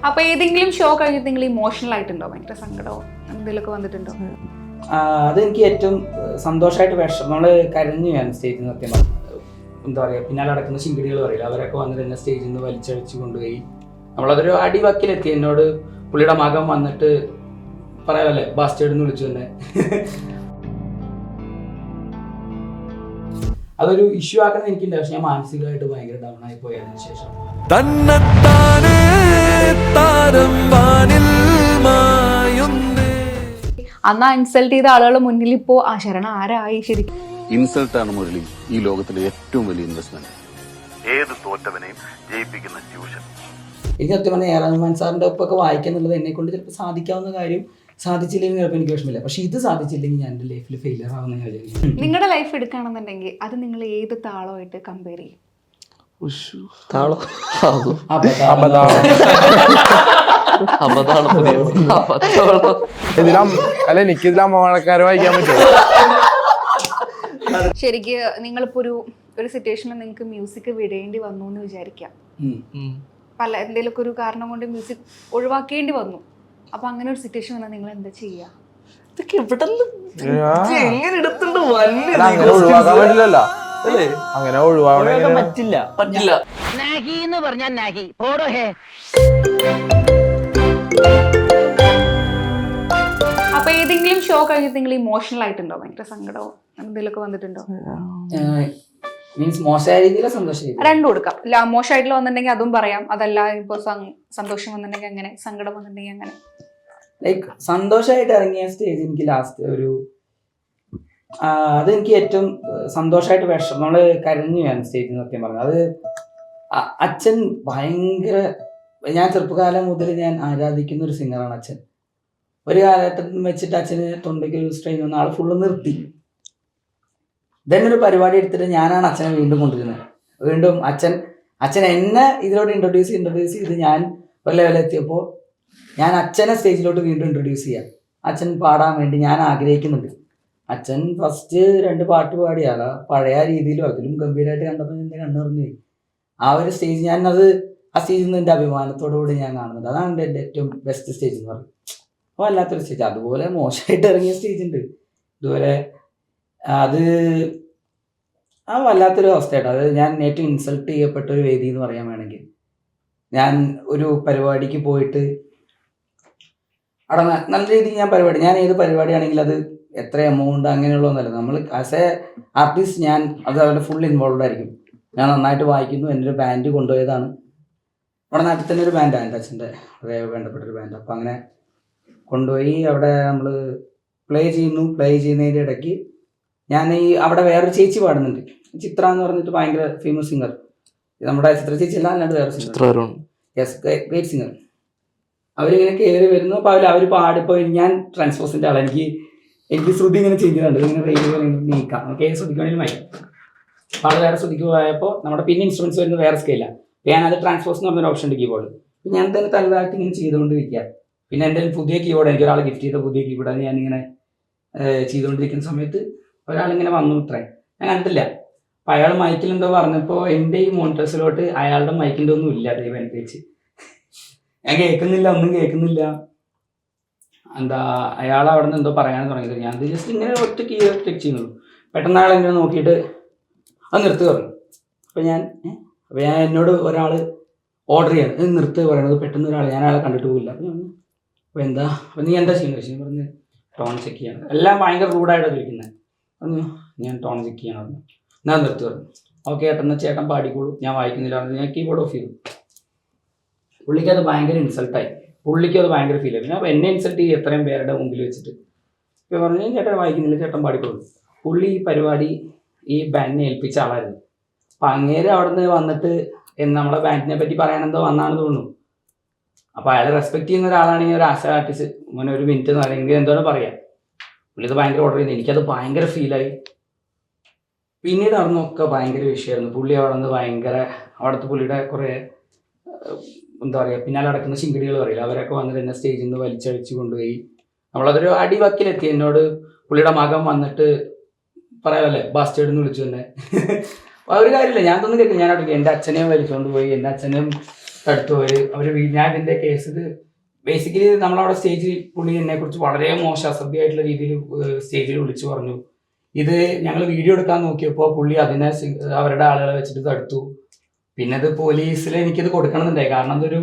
അപ്പൊ ഏതെങ്കിലും ഷോ കഴിഞ്ഞിട്ട് നിങ്ങൾ ഇമോഷണൽ ആയിട്ടുണ്ടോ? ഭയങ്കര സങ്കടമോ എന്തെങ്കിലുമൊക്കെ വന്നിട്ടുണ്ടോ? അതെനിക്ക് ഏറ്റവും സന്തോഷമായിട്ട് നമ്മള് കരഞ്ഞു ഞാൻ സ്റ്റേജിൽ നിന്ന് സത്യം പറഞ്ഞു. എന്താ പറയുക, പിന്നാലെ നടക്കുന്ന ശിങ്കിടികൾ പറയില്ല, അവരൊക്കെ വന്നിട്ട് എന്നെ സ്റ്റേജിൽ നിന്ന് വലിച്ചഴിച്ചു കൊണ്ടുപോയി. നമ്മളതൊരു അടിവക്കിലെത്തി. എന്നോട് പുള്ളിയുടെ മകൻ വന്നിട്ട് പറയാമല്ലേ ബാസ്റ്റേഡ് എന്ന് വിളിച്ചു തന്നെ. അതൊരു ഇഷ്യൂ ആക്കുന്നത് എനിക്കുണ്ട്. പക്ഷെ ഞാൻ മാനസികമായിട്ട് ഭയങ്കര ഡൗൺ ആയി പോയതിനു ശേഷം അന്ന് ഇൻസൾട്ട് ചെയ്ത ആളുകളുടെ മുന്നിൽ ഇപ്പോ ആ ശരണ ആരായി? ശരിക്കും ഇൻസൾട്ടാണ് മുരളി ഈ ലോകത്തിലെ ഏറ്റവും വലിയ ഇൻവെസ്റ്റ്മെന്റ്. ഏത് തോറ്റവനെയും ജയിപ്പിക്കുന്ന ട്യൂഷൻ. എനിക്ക് സത്യം പറഞ്ഞാൽ എ ആർ റഹ്മാൻ സാറിൻ്റെ ഒപ്പൊക്കെ വായിക്കുക എന്നുള്ളത് എന്നെ കൊണ്ട് ചിലപ്പോൾ സാധിക്കാവുന്ന കാര്യം. സാധിച്ചില്ലെങ്കിൽ ചിലപ്പോൾ എനിക്ക് വിഷമില്ല. പക്ഷെ ഇത് സാധിച്ചില്ലെങ്കിൽ ഞാൻ എൻ്റെ ലൈഫിൽ ഫെയിലിയർ ആവുന്ന ഞാൻ വിചാരിക്കും. നിങ്ങളുടെ ലൈഫ് എടുക്കുകയാണെന്നുണ്ടെങ്കിൽ അത് നിങ്ങൾ ഏത് താളമായിട്ട് കമ്പയർ ചെയ്യും? അല്ല, എനിക്കിതിൽ അമ്മമാണക്കാരെ വായിക്കാൻ പറ്റും. ശരിക്ക് നിങ്ങളിപ്പോ ഒരു സിറ്റുവേഷനിൽ നിങ്ങൾക്ക് മ്യൂസിക് വിടേണ്ടി വന്നു എന്ന് വിചാരിക്കാം. പല എന്തെങ്കിലുമൊക്കെ ഒരു കാരണം കൊണ്ട് മ്യൂസിക് ഒഴിവാക്കേണ്ടി വന്നു. അപ്പൊ അങ്ങനെ ഒരു സിറ്റുവേഷൻ വന്നാൽ നിങ്ങൾ എന്താ ചെയ്യാ? അങ്ങനെ ഒഴിവാക്കാൻ പറ്റില്ലല്ലോ. അങ്ങനെ ഒഴിവാക്കാൻ പറ്റില്ല. അപ്പൊ ഏതെങ്കിലും ഷോ കഴിഞ്ഞിട്ട് നിങ്ങൾ ഇമോഷണൽ ആയിട്ടുണ്ടോ? ഭയങ്കര സങ്കടമോ എന്തെങ്കിലുമൊക്കെ വന്നിട്ടുണ്ടോ? മീൻസ് മോശമായ രീതിയിലോ സന്തോഷം? രണ്ടും കൊടുക്കാം. മോശമായിട്ടുള്ള വന്നിട്ടുണ്ടെങ്കിൽ അതും പറയാം. അതല്ല ഇപ്പൊ സന്തോഷം വന്നിട്ടുണ്ടെങ്കിൽ അങ്ങനെ, സങ്കടം വന്നിട്ടുണ്ടെങ്കിൽ അങ്ങനെ. ലൈക്ക് സന്തോഷമായിട്ട് ഇറങ്ങിയ സ്റ്റേജ് എനിക്ക് ലാസ്റ്റ് അതെനിക്ക് ഏറ്റവും സന്തോഷമായിട്ട് നമ്മള് കരഞ്ഞു ഞാൻ സ്റ്റേജിൽ നിന്ന് സത്യം പറഞ്ഞു. അത് അച്ഛൻ ഭയങ്കര, ഞാൻ ചെറുപ്പകാലം മുതൽ ഞാൻ ആരാധിക്കുന്ന ഒരു സിംഗറാണ് അച്ഛൻ. ഒരു കാലഘട്ടം വെച്ചിട്ട് അച്ഛന് തൊണ്ടയ്ക്ക് ഒരു സ്ട്രെയിൻ വന്ന ആൾ ഫുള്ള് നിർത്തി. ഒരു പരിപാടി എടുത്തിട്ട് ഞാനാണ് അച്ഛനെ വീണ്ടും കൊണ്ടുവരുന്നത്. വീണ്ടും അച്ഛൻ എന്നെ ഇതിലോട്ട് ഇൻട്രൊഡ്യൂസ് ചെയ്ത് ഞാൻ ഒരു ലെവലെത്തിയപ്പോൾ ഞാൻ അച്ഛനെ സ്റ്റേജിലോട്ട് വീണ്ടും ഇൻട്രൊഡ്യൂസ് ചെയ്യാം. അച്ഛൻ പാടാൻ വേണ്ടി ഞാൻ ആഗ്രഹിക്കുന്നുണ്ട്. അച്ഛൻ ഫസ്റ്റ് 2 പാട്ട് പാടിയാണ് പഴയ രീതിയിലും അതിലും ഗംഭീരമായിട്ട് കണ്ടപ്പോൾ എൻ്റെ കണ്ണു പറഞ്ഞു. ആ ഒരു സ്റ്റേജ് ആ സ്റ്റേജിൽ നിന്ന് എൻ്റെ അഭിമാനത്തോടുകൂടി ഞാൻ കാണുന്നുണ്ട്. അതാണ് എൻ്റെ ഏറ്റവും ബെസ്റ്റ് സ്റ്റേജ് എന്ന് പറയും. അപ്പോൾ വല്ലാത്തൊരു സ്റ്റേജ്. അതുപോലെ മോശമായിട്ട് ഇറങ്ങിയ സ്റ്റേജ് ഉണ്ട് ഇതുപോലെ. അത് വല്ലാത്തൊരു അവസ്ഥയായിട്ട്. അത് ഞാൻ ഏറ്റവും ഇൻസൾട്ട് ചെയ്യപ്പെട്ട ഒരു വേദി എന്ന് പറയാൻ വേണമെങ്കിൽ, ഞാൻ ഒരു പരിപാടിക്ക് പോയിട്ട് അവിടെ നല്ല രീതിക്ക് ഞാൻ ഏത് പരിപാടിയാണെങ്കിലും അത് എത്ര എമൗണ്ട് അങ്ങനെയുള്ളതൊന്നല്ല. നമ്മൾ ആസ് എ ആർട്ടിസ്റ്റ് ഞാൻ അത് അവരുടെ ഫുൾ ഇൻവോൾവ് ആയിരിക്കും. ഞാൻ നന്നായിട്ട് വായിക്കുന്നു. എൻ്റെ ഒരു ബാൻഡ് കൊണ്ടുപോയതാണ്. അവിടെ നാട്ടിൽ തന്നെ ഒരു ബാൻഡാണ് എൻ്റെ അച്ഛൻ്റെ വളരെ വേണ്ടപ്പെട്ടൊരു ബാൻഡ്. അപ്പം അങ്ങനെ കൊണ്ടുപോയി അവിടെ നമ്മൾ പ്ലേ ചെയ്യുന്നതിൻ്റെ ഇടയ്ക്ക് ഞാൻ അവിടെ വേറൊരു ചേച്ചി പാടുന്നുണ്ട്, ചിത്ര എന്ന് പറഞ്ഞിട്ട് ഭയങ്കര ഫേമസ് സിംഗർ. നമ്മുടെ ചിത്ര ചേച്ചി അല്ല, അല്ലാണ്ട് വേറെ സിംഗർ. Yes, great singer. അവരിങ്ങനെ കയറി വരുന്നു. അപ്പോൾ അവർ പാടിപ്പോൾ ഞാൻ ട്രാൻസ്പോസിൻ്റെ ആളാണ്. എനിക്ക് ശ്രുതി ഇങ്ങനെ ചെയ്യുന്നുണ്ട്. ഇങ്ങനെ റെയിലുകൾ നീക്കാം. നമുക്ക് ശ്രുതിക്ക് വേണമെങ്കിൽ മതി. അപ്പോൾ അത് വേറെ ശ്രുതിക്ക് പോയപ്പോൾ നമ്മുടെ പിന്നെ ഇൻസ്ട്രുമെൻറ്റ്സ് വരുന്നത് വേറെ സ്കെയിലാണ്. അപ്പോൾ ഞാനത് ട്രാൻസ്പോസ് എന്ന് പറഞ്ഞൊരു ഓപ്ഷൻ ഉണ്ട് കീബോർഡ്. ഞാൻ തന്നെ തലതായിട്ട് ഇങ്ങനെ ചെയ്തുകൊണ്ടിരിക്കുക. പിന്നെ എൻ്റെ പുതിയ കീബോർഡ് എനിക്ക് ഒരാൾ ഗിഫ്റ്റ് ചെയ്ത പുതിയ കീബോർഡ് ഞാനിങ്ങനെ ചെയ്തുകൊണ്ടിരിക്കുന്ന സമയത്ത് ഒരാളിങ്ങനെ വന്നു. ഞാൻ കണ്ടില്ല. അപ്പോൾ അയാൾ മൈക്കിൽ എന്തോ പറഞ്ഞപ്പോൾ എൻ്റെ ഈ മോണിറ്റേഴ്സിലോട്ട് അയാളുടെ മൈക്കിൻ്റെ ഒന്നും ഇല്ല. ദൈവം അനുസരിച്ച് ഞാൻ ഒന്നും കേൾക്കുന്നില്ല. അയാൾ അവിടെ നിന്ന് എന്തോ പറയാൻ തുടങ്ങിയത്. ഞാൻ ജസ്റ്റ് ഇങ്ങനെ ഒറ്റ കീ ചെക്ക് ചെയ്യുന്നുള്ളൂ. പെട്ടെന്ന് അയാൾ എന്നെ നോക്കിയിട്ട് അത് നിർത്തി പറഞ്ഞു. അപ്പോൾ ഞാൻ എന്നോട് ഒരാൾ ഓർഡർ ചെയ്യണം നിർത്തി പറയണത്. പെട്ടെന്ന് ഒരാൾ, ഞാൻ അയാളെ കണ്ടിട്ട് പോകില്ല. അപ്പോൾ അപ്പോൾ നീ എന്താ ചെയ്യുന്നത് ചോദിച്ചു. പറഞ്ഞ് ടോൺ ചെക്ക് ചെയ്യണം. എല്ലാം ഭയങ്കര റൂഡായിട്ടാണ് ചോദിക്കുന്നത്. പറഞ്ഞു ഞാൻ ടോൺ ചെക്ക് ചെയ്യണം പറഞ്ഞു. ഞാൻ നിർത്തി പറഞ്ഞു. ഓക്കെ ചേട്ടൻ പാടിക്കോളൂ, ഞാൻ വായിക്കുന്നില്ല. ഞാൻ കീബോർഡ് ഓഫ് ചെയ്തു. പുള്ളിക്കത് ഭയങ്കര ഇൻസൾട്ടായി. പുള്ളിക്കത് ഭയങ്കര ഫീൽ ആയി. പിന്നെ എന്നെ ഇൻസൾട്ട് ചെയ്ത് എത്രയും പേരുടെ മുമ്പിൽ വെച്ചിട്ട് ഇപ്പോൾ പറഞ്ഞു ചേട്ടൻ വായിക്കുന്നില്ല, ചേട്ടൻ പാടിക്കോളൂ. പുള്ളി ഈ പരിപാടി ഈ ബാൻഡിനെ ഏൽപ്പിച്ച ആളായിരുന്നു. അപ്പം അങ്ങേര് അവിടെ നിന്ന് വന്നിട്ട് നമ്മളെ ബാൻഡിനെ പറ്റി പറയാനെന്തോ വന്നാണെന്ന് തോന്നുന്നു. അപ്പോൾ അയാൾ റെസ്പെക്ട് ചെയ്യുന്ന ഒരാളാണെങ്കിൽ ഒരു ആസ് ആർട്ടിസ്റ്റ് മുന്നേ ഒരു മിനിറ്റ് എന്ന് പറയുമെങ്കിൽ എന്തോന്ന് പറയാം. പുള്ളി ഇത് ഭയങ്കര ഓർഡർ ചെയ്തു. എനിക്കത് ഭയങ്കര ഫീലായി. പിന്നീട് നടന്നൊക്കെ ഭയങ്കര വിഷയമായിരുന്നു. പുള്ളി അവിടെ നിന്ന് അവിടുത്തെ പുള്ളിയുടെ കുറേ എന്താ പറയുക പിന്നാലെ നടക്കുന്ന ശിങ്കിടികൾ പറയില്ല, അവരൊക്കെ വന്നിട്ട് എന്നെ സ്റ്റേജിൽ നിന്ന് വലിച്ചഴിച്ചു കൊണ്ടുപോയി. നമ്മളതൊരു അടിവക്കിലെത്തി. എന്നോട് പുള്ളിയുടെ മകൻ വന്നിട്ട് പറയാമല്ലേ ബാസ്റ്റേഡ് എന്ന് വിളിച്ചു തന്നെ. ഒരു കാര്യമില്ല, ഞാൻ തൊന്നും കേൾക്കും. ഞാൻ അവിടെ എൻ്റെ അച്ഛനെയും വലിച്ചുകൊണ്ട് പോയി. എൻ്റെ അച്ഛനെയും തടുത്തു. ഞാൻ ഇതിന്റെ കേസ് ഇത് ബേസിക്കലി നമ്മളവിടെ സ്റ്റേജിൽ പുള്ളി എന്നെ കുറിച്ച് വളരെ മോശം അസഭ്യമായിട്ടുള്ള രീതിയിൽ സ്റ്റേജിൽ വിളിച്ചു പറഞ്ഞു. ഇത് ഞങ്ങൾ വീഡിയോ എടുക്കാൻ നോക്കിയപ്പോൾ പുള്ളി അതിനെ അവരുടെ ആളുകളെ വെച്ചിട്ട് തടുത്തു. പിന്നെ അത് പോലീസിൽ എനിക്കിത് കൊടുക്കണമെന്നുണ്ടായി, കാരണം അതൊരു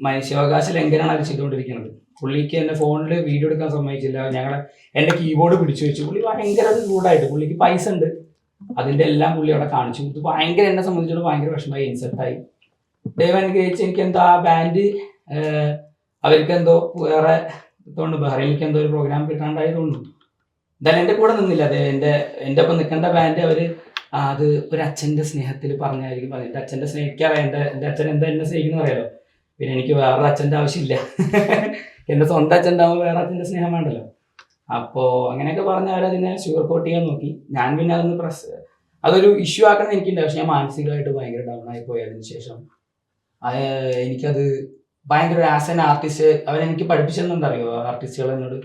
മനുഷ്യാവകാശ ലംഘനമാണ് അത് ചെയ്തുകൊണ്ടിരിക്കുന്നത്. പുള്ളിക്ക് എന്നെ ഫോണിൽ വീഡിയോ എടുക്കാൻ സമ്മതിച്ചില്ല. എൻ്റെ കീബോർഡ് പിടിച്ചു വെച്ചു. പുള്ളി ഭയങ്കര ചൂടായിട്ട്, പുള്ളിക്ക് പൈസ ഉണ്ട്, അതിൻ്റെ എല്ലാം പുള്ളി അവിടെ കാണിച്ചു. ഇത് ഭയങ്കര എന്നെ സംബന്ധിച്ചിടത്തോളം ഭയങ്കര വിഷമമായി, ഇൻസൾട്ടായി. ദൈവം അനുഗ്രഹിച്ച് എനിക്ക് എന്തോ ആ ബാൻഡ് അവർക്ക് എന്തോ വേറെ തോന്നുന്നു, ബഹ്റൈനിലേക്ക് എന്തോ ഒരു പ്രോഗ്രാം കിട്ടാണ്ടായി തോന്നുന്നു. എന്തായാലും എൻ്റെ കൂടെ നിന്നില്ല. അത് എൻ്റെ ഒപ്പം നിൽക്കേണ്ട ബാൻഡ് അവർ അത് ഒരു അച്ഛൻ്റെ സ്നേഹത്തിൽ പറഞ്ഞായിരിക്കും. എൻ്റെ അച്ഛൻ്റെ സ്നേഹിക്കാറിയാം, എൻ്റെ അച്ഛൻ എന്താ എന്നെ സ്നേഹിക്കുന്ന അറിയാലോ. പിന്നെ എനിക്ക് വേറൊരു അച്ഛൻ്റെ ആവശ്യമില്ല. എൻ്റെ സ്വന്തം അച്ഛൻ്റെ ആവുമ്പോൾ വേറെ അച്ഛൻ്റെ സ്നേഹം വേണ്ടല്ലോ. അപ്പോൾ അങ്ങനെയൊക്കെ പറഞ്ഞ് അവരതിനെ ഷുഗർ കോട്ട് ചെയ്യാൻ നോക്കി. ഞാൻ പിന്നെ അതൊരു ഇഷ്യൂ ആക്കണം എനിക്കുണ്ട്. പക്ഷെ ഞാൻ മാനസികമായിട്ട് ഭയങ്കര ഡൗൺ ആയി പോയി. അതിന് ശേഷം എനിക്കത് ഭയങ്കര ആസ് ആൻ ആർട്ടിസ്റ്റ് അവരെനിക്ക് പഠിപ്പിച്ചെന്നുണ്ടറിയോ ആർട്ടിസ്റ്റുകൾ എന്നോട്,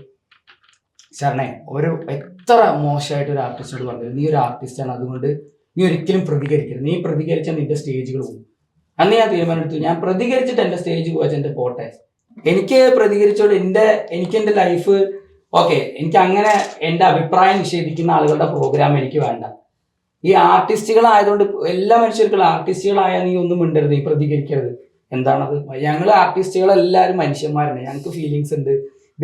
ശരണേ ഒരു എത്ര മോശമായിട്ടൊരു ആർട്ടിസ്റ്റോട് പറഞ്ഞത്, നീ ഒരു ആർട്ടിസ്റ്റാണ്, അതുകൊണ്ട് നീ ഒരിക്കലും പ്രതികരിക്കരുത്. നീ പ്രതികരിച്ചാൽ നിന്റെ സ്റ്റേജുകൾ പോകും. അന്ന് ഞാൻ തീരുമാനമെടുത്തു, ഞാൻ പ്രതികരിച്ചിട്ട് എൻ്റെ സ്റ്റേജ് പോയാൽ എൻ്റെ പോട്ടെ. എനിക്ക് പ്രതികരിച്ചോട് എനിക്ക് എൻ്റെ ലൈഫ് ഓക്കെ. എനിക്ക് അങ്ങനെ എൻ്റെ അഭിപ്രായം നിഷേധിക്കുന്ന ആളുകളുടെ പ്രോഗ്രാം എനിക്ക് വേണ്ട. ഈ ആർട്ടിസ്റ്റുകളായതുകൊണ്ട് എല്ലാ മനുഷ്യർക്കും ആർട്ടിസ്റ്റുകളായാൽ നീ ഒന്നും മിണ്ടരുത്, നീ പ്രതികരിക്കരുത്. എന്താണത്? ഞങ്ങൾ ആർട്ടിസ്റ്റുകളെല്ലാവരും മനുഷ്യന്മാരാണ്. ഞങ്ങൾക്ക് ഫീലിങ്സ് ഉണ്ട്,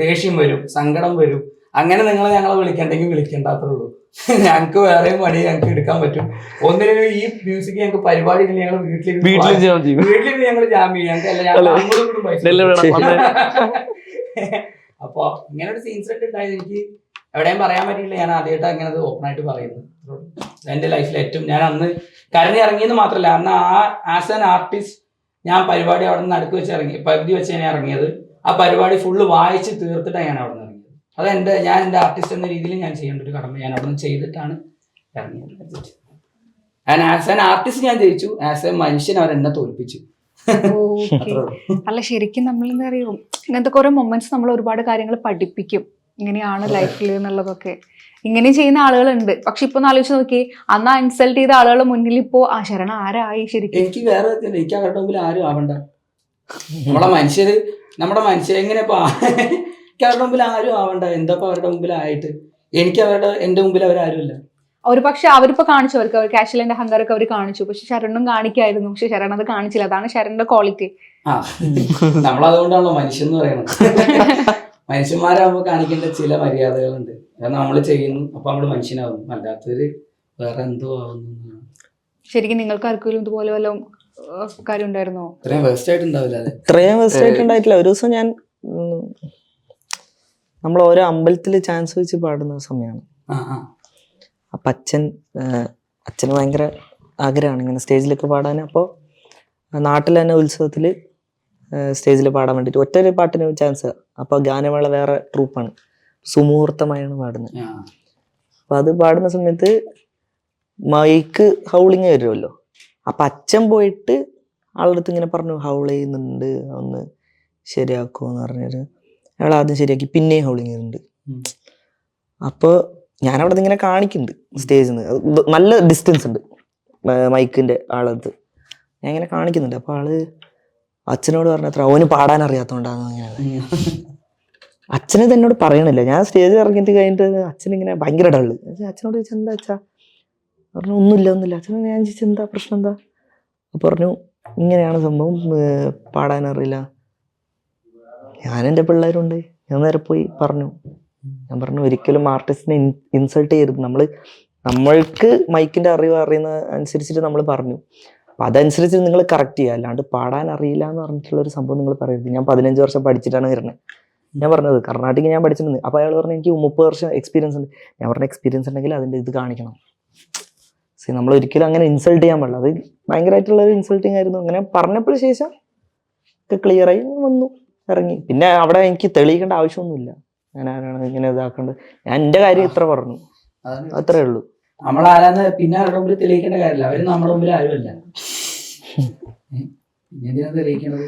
ദേഷ്യം വരും, സങ്കടം വരും. അങ്ങനെ ഞങ്ങളെ വിളിക്കണ്ടെങ്കിൽ വിളിക്കേണ്ടാത്രേ ഉള്ളൂ. ഞങ്ങൾക്ക് വേറെയും പണി ഞങ്ങൾക്ക് എടുക്കാൻ പറ്റും. ഒന്നിനും ഈ മ്യൂസിക് ഞങ്ങൾക്ക് പരിപാടി ഞങ്ങൾ വീട്ടിലിരുന്ന് ഞങ്ങൾ ജാം ചെയ്യും. അപ്പൊ ഇങ്ങനെ ഒരു ഇൻസിഡന്റ് ഉണ്ടായത് എനിക്ക് എവിടെയും പറയാൻ പറ്റില്ല. ഞാൻ ആദ്യമായിട്ട് അങ്ങനെ അത് ഓപ്പൺ ആയിട്ട് പറയുന്നു. എൻ്റെ ലൈഫിൽ ഏറ്റവും ഞാൻ അന്ന് കരഞ്ഞിറങ്ങിയെന്ന് മാത്രമല്ല, അന്ന് ആസ് ആൻ ആർട്ടിസ്റ്റ് ഞാൻ പരിപാടി അവിടെ നിന്ന് നടുക്ക് വെച്ച് പകുതി വെച്ച് ഞാൻ ഇറങ്ങിയത്. ആ പരിപാടി ഫുള്ള് വായിച്ച് തീർത്തിട്ടാണ് ഞാൻ അവിടെ നിന്ന് ഇറങ്ങിയത്. ഞാൻ എൻ്റെ ആർട്ടിസ്റ്റ് എന്ന രീതിയിൽ ഞാൻ ചെയ്യേണ്ട ഒരു കടമ ഞാൻ അവിടെ നിന്ന് ചെയ്തിട്ടാണ് ഇറങ്ങിയത്. ആസ് ആൻ ആർട്ടിസ്റ്റ് ഞാൻ ജയിച്ചു, ആസ് എ മനുഷ്യൻ അവരെന്നെ തോൽപ്പിച്ചു. അല്ല ശരിക്കും നമ്മൾ എന്താ അറിയോ, ഇങ്ങനത്തെ കുറെ മൊമെന്റ്സ് നമ്മൾ ഒരുപാട് കാര്യങ്ങൾ പഠിപ്പിക്കും, ഇങ്ങനെയാണ് ലൈഫിൽ എന്നുള്ളതൊക്കെ. ഇങ്ങനെ ചെയ്യുന്ന ആളുകളുണ്ട്. പക്ഷെ ഇപ്പൊ ആലോചിച്ച് നോക്കി, അന്ന് ഇൻസൾട്ട് ചെയ്ത ആളുകളുടെ മുന്നിൽ ഇപ്പോ ആ ശരണം ആരായി ശരിക്കും. എനിക്ക് വേറെ എനിക്ക് അവരുടെ മുമ്പിൽ ആരും ആവണ്ട. നമ്മുടെ മനുഷ്യർ എങ്ങനെ ഇപ്പൊ എനിക്ക് അവരുടെ മുമ്പിൽ ആരും ആവണ്ട. എന്താ അവരുടെ മുമ്പിൽ ആയിട്ട് എനിക്ക് എൻ്റെ മുമ്പിൽ അവരാരുമില്ല. ഒരു പക്ഷെ അവരിപ്പോ കാണിച്ചു, അവർക്ക് കാഷ്വലിന്റെ അഹങ്കാരമൊക്കെ അവർ കാണിച്ചു. പക്ഷെ ശരണും കാണിക്കായിരുന്നു. പക്ഷെ ശരൺ അത് കാണിച്ചില്ല. അതാണ് ശരണിന്റെ ക്വാളിറ്റി. നമ്മളതുകൊണ്ടാണല്ലോ മനുഷ്യൻ എന്ന് പറയുന്നത്. മനുഷ്യന്മാരാകുമ്പോൾ കാണിക്കേണ്ട ചില മര്യാദകളുണ്ട്. അത് നമ്മൾ ചെയ്യുന്നു, അപ്പൊ നമ്മള് മനുഷ്യനാവുന്നു. അല്ലാത്തവര് വേറെ എന്തോ ആവുന്നു. ശരിക്കും നിങ്ങൾക്ക് ആർക്കെങ്കിലും ഇതുപോലെ വല്ല കാര്യം ഉണ്ടായിരുന്നോ? ഇത്രയും വേസ്റ്റ് ആയിട്ടുണ്ടാവില്ല. ഇത്രയും വേസ്റ്റ് ആയിട്ടുണ്ടായിട്ടില്ല. ഒരു ദിവസം ഞാൻ നമ്മൾ ഓരോ അമ്പലത്തില് ചാൻസ് വെച്ച് പാടുന്ന സമയമാണ്. അപ്പൊ അച്ഛന് ഭയങ്കര ആഗ്രഹമാണ് ഇങ്ങനെ സ്റ്റേജിലൊക്കെ പാടാൻ. അപ്പോൾ നാട്ടിൽ തന്നെ ഉത്സവത്തിൽ സ്റ്റേജിൽ പാടാൻ വേണ്ടിയിട്ട് ഒറ്റൊരു പാട്ടിന് ചാൻസ്. അപ്പോൾ ഗാനമേള വേറെ ട്രൂപ്പാണ്, സുമുഹൂർത്തമായാണ് പാടുന്നത്. അപ്പൊ അത് പാടുന്ന സമയത്ത് മൈക്ക് ഹൗളിങ് വരുമല്ലോ. അപ്പൊ അച്ഛൻ പോയിട്ട് ആളുടെ അടുത്ത് ഇങ്ങനെ പറഞ്ഞു, ഹൗൾ ചെയ്യുന്നുണ്ട്, ഒന്ന് ശരിയാക്കുമെന്ന് പറഞ്ഞിട്ട് അയാൾ ആദ്യം ശരിയാക്കി, പിന്നെയും ഹൗളിങ് ചെയ്യുന്നുണ്ട്. അപ്പോൾ ഞാനവിടെ നിന്ന് ഇങ്ങനെ കാണിക്കുന്നുണ്ട് സ്റ്റേജിൽ നിന്ന്, നല്ല ഡിസ്റ്റൻസ് ഉണ്ട് മൈക്കിന്റെ ആളടുത്ത്. ഞാൻ ഇങ്ങനെ കാണിക്കുന്നുണ്ട്. അപ്പൊ ആള് അച്ഛനോട് പറഞ്ഞത്ര അവന് പാടാൻ അറിയാത്തോണ്ടാന്ന്. അങ്ങനെയാണ് അച്ഛന് എന്നോട് പറയണില്ല. ഞാൻ സ്റ്റേജിൽ ഇറങ്ങിയിട്ട് കഴിഞ്ഞിട്ട് അച്ഛനിങ്ങനെ ഭയങ്കര ഡള്ള്. അച്ഛനോട് ചോദിച്ചാൽ എന്താ അച്ഛാ? പറഞ്ഞു ഒന്നുമില്ല. അച്ഛനോട് ഞാൻ ചോദിച്ചാൽ എന്താ പ്രശ്നം എന്താ? അപ്പൊ പറഞ്ഞു ഇങ്ങനെയാണ് സംഭവം, പാടാൻ അറിയില്ല. ഞാൻ എൻ്റെ പിള്ളേരുണ്ട്, ഞാൻ നേരെ പോയി പറഞ്ഞു. ഞാൻ പറഞ്ഞു ഒരിക്കലും ആർട്ടിസ്റ്റിനെ ഇൻസൾട്ട് ചെയ്യരുത്. നമ്മൾക്ക് മൈക്കിന്റെ അറിയുന്ന അനുസരിച്ചിട്ട് നമ്മൾ പറഞ്ഞു. അപ്പൊ അതനുസരിച്ച് നിങ്ങൾ കറക്റ്റ് ചെയ്യുക. അല്ലാണ്ട് പാടാൻ അറിയില്ല എന്ന് പറഞ്ഞിട്ടുള്ള ഒരു സംഭവം നിങ്ങൾ പറയരുത്. ഞാൻ 15 വർഷം പഠിച്ചിട്ടാണ് വരുന്നത്. ഞാൻ പറഞ്ഞത് കർണാടക ഞാൻ പഠിച്ചിട്ടുണ്ട്. അപ്പൊ അയാൾ പറഞ്ഞു എനിക്ക് 30 വർഷം എക്സ്പീരിയൻസ് ഉണ്ട്. ഞാൻ പറഞ്ഞ എക്സ്പീരിയൻസ് ഉണ്ടെങ്കിൽ അതിന്റെ ഇത് കാണിക്കണം. നമ്മൾ ഒരിക്കലും അങ്ങനെ ഇൻസൾട്ട് ചെയ്യാൻ പാടില്ല. അത് ഭയങ്കരമായിട്ടുള്ള ഒരു ഇൻസൾട്ടിങ് ആയിരുന്നു. അങ്ങനെ പറഞ്ഞപ്പോൾ ശേഷം ഒക്കെ ക്ലിയറായി വന്നു, ഇറങ്ങി. പിന്നെ അവിടെ എനിക്ക് തെളിയിക്കേണ്ട ആവശ്യമൊന്നുമില്ല, ഞാൻ ആരാണ് ഇങ്ങനെ ഇതാക്കേണ്ടത്. ഞാൻ എൻ്റെ കാര്യം ഇത്ര പറഞ്ഞു, അത്രേ ഉള്ളൂ. നമ്മളാരാന്ന് പിന്നെ അവരുടെ മുമ്പിൽ തെളിയിക്കേണ്ട കാര്യമില്ല. അവര് നമ്മുടെ മുമ്പിൽ ആരുമല്ല. പിന്നെ തെളിയിക്കണത്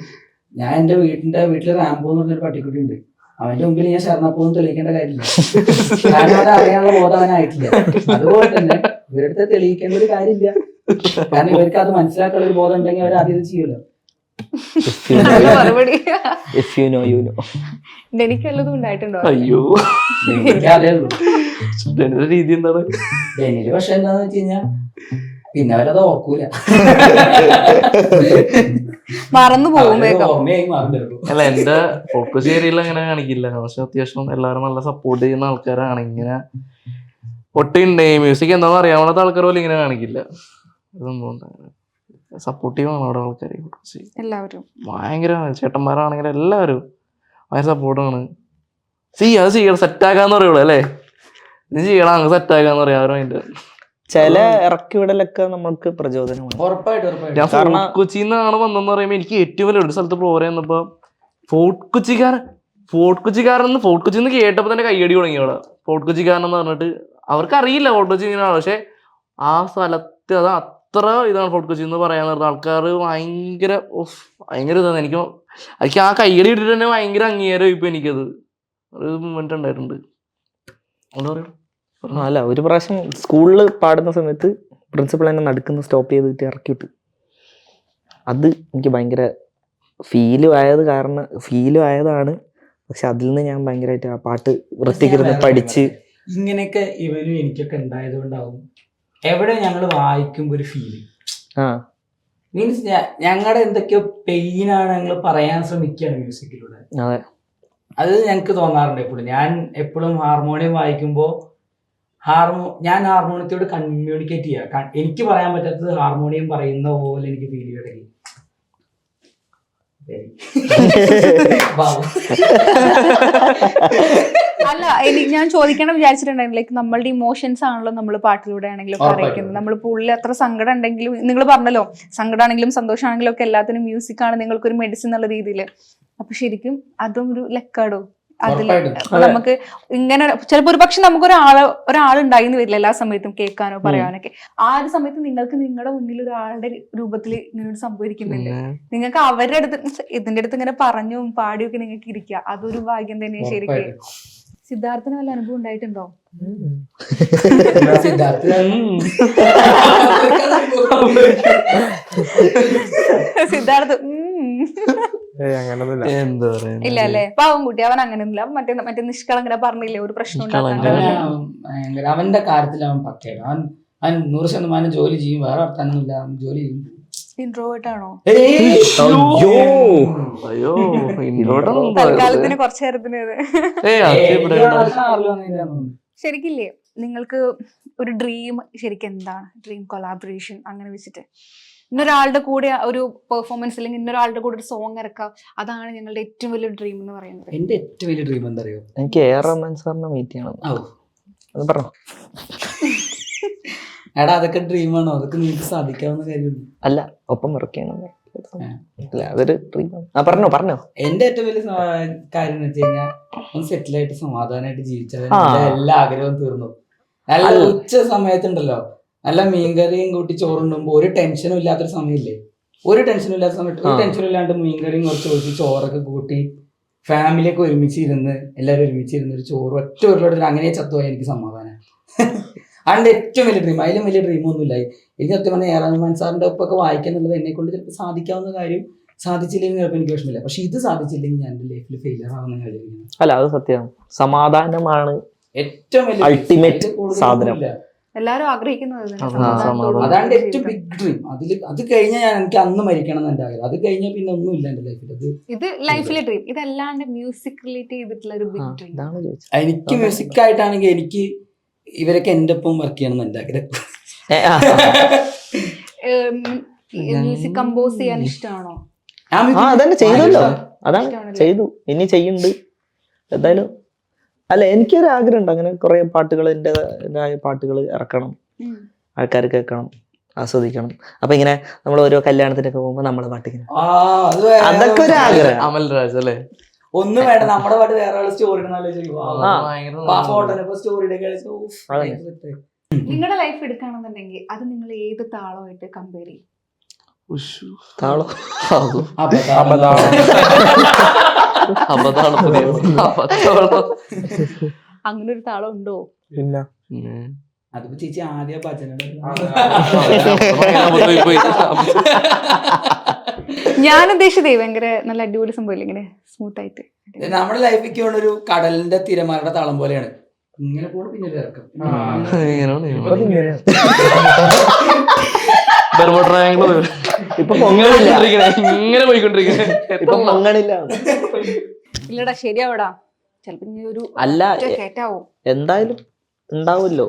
ഞാൻ എൻ്റെ വീട്ടിൽ റാംബോ എന്ന് പറഞ്ഞൊരു പട്ടിക്കുട്ടി ഉണ്ട്. അവന്റെ മുമ്പിൽ ഞാൻ ശരണപ്പോന്ന് തെളിയിക്കേണ്ട കാര്യമില്ല. കാരണം അത് അറിയാനുള്ള ബോധം അവനായിട്ടില്ല. അതുപോലെ തന്നെ ഇവരുടെ തെളിയിക്കേണ്ട ഒരു കാര്യമില്ല. കാരണം ഇവർക്ക് അത് മനസ്സിലാക്കാനുള്ള ഒരു ബോധം ഉണ്ടെങ്കിൽ അവർ ആദ്യം ചെയ്യുമല്ലോ. നല്ല മറുപടി. If you know you know. എനിക്ക് വല്ലതും ഉണ്ടായിട്ടുണ്ടോ? അയ്യോ അറിയുള്ളൂ എന്റെ രീതി എന്താണ്? ഡെനില് പക്ഷെ എന്താന്ന് വെച്ച് കഴിഞ്ഞാ പിന്നെ അവരത് ഓർക്കൂല, മറന്നു പോകും വേഗം. ഓർമ്മയായി മാറും. അല്ല എന്റെ ഫോക്കസ് ഏരിയയിൽ അങ്ങനെ കാണിക്കില്ല. പക്ഷെ അത്യാവശ്യം എല്ലാവരും നല്ല സപ്പോർട്ട് ചെയ്യുന്ന ആൾക്കാരാണ്. ഇങ്ങനെ ഒട്ടുണ്ടേ മ്യൂസിക് എന്താണെന്ന് അറിയാവുന്ന ആൾക്കാർ പോലും ഇങ്ങനെ കാണിക്കില്ല. ഇതൊന്നും സപ്പോർട്ടീവാണ് അവിടെ ആൾക്കാർ. എല്ലാവരും ഭയങ്കര ചേട്ടന്മാരാണെങ്കിൽ എല്ലാവരും ഭയങ്കര സപ്പോർട്ടാണ്. അത് ചെയ്യണം, സെറ്റാക്കാന്ന് പറയുള്ളൂ അല്ലേ, ഇത് ചെയ്യണം അങ്ങ് സെറ്റാക്കാന്ന് പറയാം. അവരും അതിന്റെ ചില ഇറക്കി വിടലൊക്കെ നമ്മൾക്ക് പ്രചോദനമാണ്. ഉറപ്പായിട്ടും ഞാൻ ഫോർട്ട് കൊച്ചിന്നാണ് വന്നെന്ന് പറയുമ്പോൾ എനിക്ക് ഏറ്റവും വലിയ ഒരു സ്ഥലത്ത് പ്രോഗ്രാം ചെയ്യുന്നപ്പോ ഫോർട്ട് കൊച്ചിന്ന് കേട്ടപ്പോ തന്നെ കയ്യടി തുടങ്ങി അവിടെ. ഫോർട്ട് കൊച്ചിക്കാരൻ എന്ന് പറഞ്ഞിട്ട് അവർക്ക് അറിയില്ല ഫോർട്ട് കൊച്ചി ഇങ്ങനെയാണ്. പക്ഷെ ആ സ്ഥലത്ത് അത് അത്ര ഇതാണ് ഫോർട്ട് കൊച്ചി എന്ന് പറയാൻ നേരത്തെ ആൾക്കാർ ഭയങ്കര ഇതാണ്. എനിക്ക് ആ കയ്യടി ഇട്ടിട്ട് തന്നെ ഭയങ്കര അംഗീകാരം ഇപ്പൊ എനിക്കത് ഒരു മൂമെന്റ് ഉണ്ടായിട്ടുണ്ട്. എന്താ പറയാ, അല്ല ഒരു പ്രാവശ്യം സ്കൂളിൽ പാടുന്ന സമയത്ത് പ്രിൻസിപ്പൾ എന്നെ നടുക്കുന്ന സ്റ്റോപ്പ് ചെയ്തിട്ട് ഇറക്കി വിട്ടു. അത് എനിക്ക് ഭയങ്കര ഫീലും ആയതാണ്. പക്ഷെ അതിൽ നിന്ന് ഞാൻ ഭയങ്കരമായിട്ട് ആ പാട്ട് വൃത്തിക്കിരുന്ന് പഠിച്ച് ഇങ്ങനെയൊക്കെ ഇവനും എനിക്കൊക്കെ ഉണ്ടായത് കൊണ്ടാവും എവിടെ ഞങ്ങൾ വായിക്കുമ്പോ ഒരു ഫീല് മീൻസ് ഞങ്ങളുടെ എന്തൊക്കെയോ പെയിനാണ് ഞങ്ങൾ പറയാൻ ശ്രമിക്കുകയാണ് മ്യൂസിക്കിലൂടെ. അതെ, അത് ഞങ്ങൾക്ക് തോന്നാറുണ്ട് എപ്പോഴും. ഞാൻ എപ്പോഴും ഹാർമോണിയം വായിക്കുമ്പോൾ ഞാൻ ഹാർമോണിയത്തോട് കമ്മ്യൂണിക്കേറ്റ് ചെയ്യുക. എനിക്ക് പറയാൻ പറ്റാത്തത് ഹാർമോണിയം പറയുന്ന പോലെ എനിക്ക് ഫീൽ ചെയ്യണമെങ്കിൽ അല്ല, ഞാൻ ചോദിക്കണം വിചാരിച്ചിട്ടുണ്ടായിരുന്നു. ലൈക്ക് നമ്മളുടെ ഇമോഷൻസ് ആണല്ലോ നമ്മൾ പാട്ടിലൂടെ ആണെങ്കിലും അറിയിക്കുന്നത്. നമ്മളിപ്പോൾ ഉള്ളിൽ എത്ര സങ്കടം ഉണ്ടെങ്കിലും, നിങ്ങൾ പറഞ്ഞല്ലോ സങ്കടമാണെങ്കിലും സന്തോഷമാണെങ്കിലും ഒക്കെ എല്ലാത്തിനും മ്യൂസിക് ആണ് നിങ്ങൾക്കൊരു മെഡിസിൻ എന്നുള്ള രീതിയിൽ. അപ്പൊ ശരിക്കും അതും ഒരു ലക്കാടോ അതില്. നമുക്ക് ഇങ്ങനെ ചിലപ്പോ ഒരു പക്ഷെ നമുക്ക് ഒരാളുണ്ടായിന്ന് വരില്ല എല്ലാ സമയത്തും കേൾക്കാനോ പറയാനൊക്കെ. ആ ഒരു സമയത്ത് നിങ്ങൾക്ക് നിങ്ങളുടെ മുന്നിൽ ഒരാളുടെ രൂപത്തിൽ ഇങ്ങനെ ഒരു സംഭവിക്കുന്നില്ല. നിങ്ങൾക്ക് അവരുടെ അടുത്ത് ഇതിന്റെ അടുത്ത് ഇങ്ങനെ പറഞ്ഞും പാടിയൊക്കെ നിങ്ങൾക്ക് ഇരിക്കുക. അതൊരു ഭാഗ്യം തന്നെയാണ് ശരിക്കും. സിദ്ധാർത്ഥന് വല്ല അനുഭവം ഉണ്ടായിട്ടുണ്ടോ? സിദ്ധാർത്ഥ ഇല്ല അല്ലേ, പാവം കുട്ടി. അവൻ അങ്ങനെയൊന്നുമില്ല. മറ്റേ നിഷ്കളങ്കര പറഞ്ഞില്ലേ, ഒരു പ്രശ്നം ഉണ്ടാക്കാൻ. അവന്റെ കാര്യത്തിൽ അവൻ പക്കയാണ്. അവൻ 100% ജോലി ചെയ്യും, വേറെ വർത്താനൊന്നുമില്ല, അവൻ ജോലി ചെയ്യും. ഇൻട്രോവേർട്ട് ആണോ? തൽക്കാലത്തിന് കുറച്ചു നേരത്തിന് ശരിക്കില്ലേ നിങ്ങൾക്ക് ഒരു ഡ്രീം ശരിക്കും എന്താണ്? ഡ്രീം കൊളാബറേഷൻ അങ്ങനെ വെച്ചിട്ട് ഇന്നൊരാളുടെ കൂടെ ഒരു പെർഫോമൻസ് അല്ലെങ്കിൽ ഇന്നൊരാളുടെ കൂടെ ഒരു സോങ് ഇറക്കാം, അതാണ് ഞങ്ങളുടെ ഏറ്റവും വലിയ ഡ്രീം എന്ന് പറയുന്നത്. എന്റെ ഏറ്റവും വലിയ ഡ്രീം എന്താ അറിയോ? എനിക്ക് എ.ആർ. റഹ്മാൻ സാറിനെ മീറ്റ് ചെയ്യണം. അത് പറഞ്ഞോ. എടാ അതൊക്കെ ഡ്രീമാണോ? അതൊക്കെ നിങ്ങൾക്ക് സാധിക്കാവുന്ന കാര്യമുള്ളൂ. അല്ല, ഒപ്പം വർക്ക് ചെയ്യണം. അതൊരു ഡ്രീമാണ്. പറഞ്ഞോ. എന്റെ ഏറ്റവും വലിയ കാര്യം എന്ന് വെച്ച് കഴിഞ്ഞാൽ ഒന്ന് സെറ്റിൽ ആയിട്ട് സമാധാനമായിട്ട് ജീവിച്ചാൽ എല്ലാ ആഗ്രഹവും തീർന്നു. നല്ല ഉച്ച സമയത്തുണ്ടല്ലോ, നല്ല മീൻകറിയും കൂട്ടി ചോറുണ്ടുമ്പോ ഒരു ടെൻഷനും ഇല്ലാത്തൊരു സമയമില്ലേ? ഒരു ടെൻഷനും ഇല്ലാത്ത സമയത്ത് ഒരു ടെൻഷനും ഇല്ലാണ്ട് മീൻകറിയും കുറച്ച് ഒഴിച്ച് ചോറൊക്കെ കൂട്ടി ഫാമിലിയൊക്കെ ഒരുമിച്ചിരുന്ന് എല്ലാവരും ഒരുമിച്ചിരുന്ന് ഒരു ചോറ് ഒറ്റ ഉരുളോട് അങ്ങനെ ചത്തുപോയാൽ എനിക്ക് സമാധാനം. അതിന്റെ ഏറ്റവും വലിയ ഡ്രീം. അതിലും വലിയ ഡ്രീമൊന്നുമില്ല എനിക്ക്. സത്യം പറഞ്ഞാൽ എ.ആർ. റഹ്മാൻ സാറിന്റെ ഒപ്പൊക്കെ വായിക്കാന്നുള്ളത് എന്നെ കൊണ്ട് ചിലപ്പോൾ സാധിക്കാവുന്ന കാര്യം. സാധിച്ചില്ലെങ്കിൽ ചിലപ്പോൾ എനിക്ക് വിഷമില്ല. പക്ഷെ ഇത് സാധിച്ചില്ലെങ്കിൽ ഞാൻ എന്റെ ലൈഫിൽ ഫെയിലിയർ ആവുന്ന കാര്യമാണ്. അല്ല, അത് സത്യമാണ്. സമാധാനമാണ് ഏറ്റവും വലിയ അൾട്ടിമേറ്റ് സാധനം. എല്ലാരും ആഗ്രഹിക്കുന്നത് അതാണ് ഏറ്റവും ബിഗ് ഡ്രീം. അത് കഴിഞ്ഞാൽ എനിക്ക് അന്ന് മരിക്കണം എന്ന് എന്റെ ആഗ്രഹം. അത് കഴിഞ്ഞാൽ പിന്നെ ഒന്നുമില്ല എന്റെ ലൈഫിൽ. ഇത് ലൈഫിലെ ഡ്രീം. ഇതല്ലാണ്ട് മ്യൂസിക് റിലേറ്റ് ചെയ്തിട്ടുള്ള ഒരു ബിഗ് ഡ്രീം. എനിക്ക് മ്യൂസിക് ആയിട്ടാണെങ്കിൽ എനിക്ക് ഇവരൊക്കെ എന്റെ ഒപ്പം വർക്ക് ചെയ്യണം എന്ന് എന്റെ ആഗ്രഹം. മ്യൂസിക് കമ്പോസ് ചെയ്യാൻ ഇഷ്ടമാണോ? അതന്നെ ചെയ്തല്ലോ, അതാണ് ചെയ്തു, ഇനി ചെയ്യുന്നുണ്ട് എന്തായാലും. അല്ല, എനിക്കൊരു ആഗ്രഹം ഉണ്ട് അങ്ങനെ കുറെ പാട്ടുകൾ, എന്റേതായ പാട്ടുകൾ ഇറക്കണം, ആൾക്കാർ കേൾക്കണം, ആസ്വദിക്കണം. അപ്പൊ ഇങ്ങനെ നമ്മൾ ഓരോ കല്യാണത്തിനൊക്കെ പോകുമ്പോ നമ്മളെ പാട്ടിങ്ങനെ, അതൊക്കെ ഒരു ആഗ്രഹം. അമൽരാജ് അല്ലേ? ഒന്നും വേണ്ട, നമ്മുടെ പാട്ട് വേറെ ആള് സ്റ്റോറി നിങ്ങളുടെ ലൈഫ് എടുക്കുകയാണെന്നുണ്ടെങ്കിൽ അത് നിങ്ങൾ ഏത് താളമായിട്ട് കമ്പയർ ചെയ്യും? താളം അങ്ങനെ ഒരു താളം ഉണ്ടോ? ഇല്ല. അതിപ്പോ ചേച്ചി ആദ്യ ഭജന ഞാൻ ഉദ്ദേശിച്ചതേ ഭയങ്കര നല്ല അടിപൊളി സംഭവമില്ല ഇങ്ങനെ സ്മൂത്ത് ആയിട്ട്. നമ്മുടെ ലൈഫിക്ക് ഒരു കടലിന്റെ തിരമാലയുടെ താളം പോലെയാണ്. ഇങ്ങനെ പോണ പിന്നെ ഒരു ഇറക്കം. ഇപ്പൊ പൊങ്ങണില്ല, ഇങ്ങനെ പോയിക്കൊണ്ടിരിക്കണേ. ഇല്ലടാ ശരിയാവടാ, ചിലപ്പോ ഇനി ഒരു അല്ല കേറ്റാവും. എന്തായാലും ഉണ്ടാവുമല്ലോ.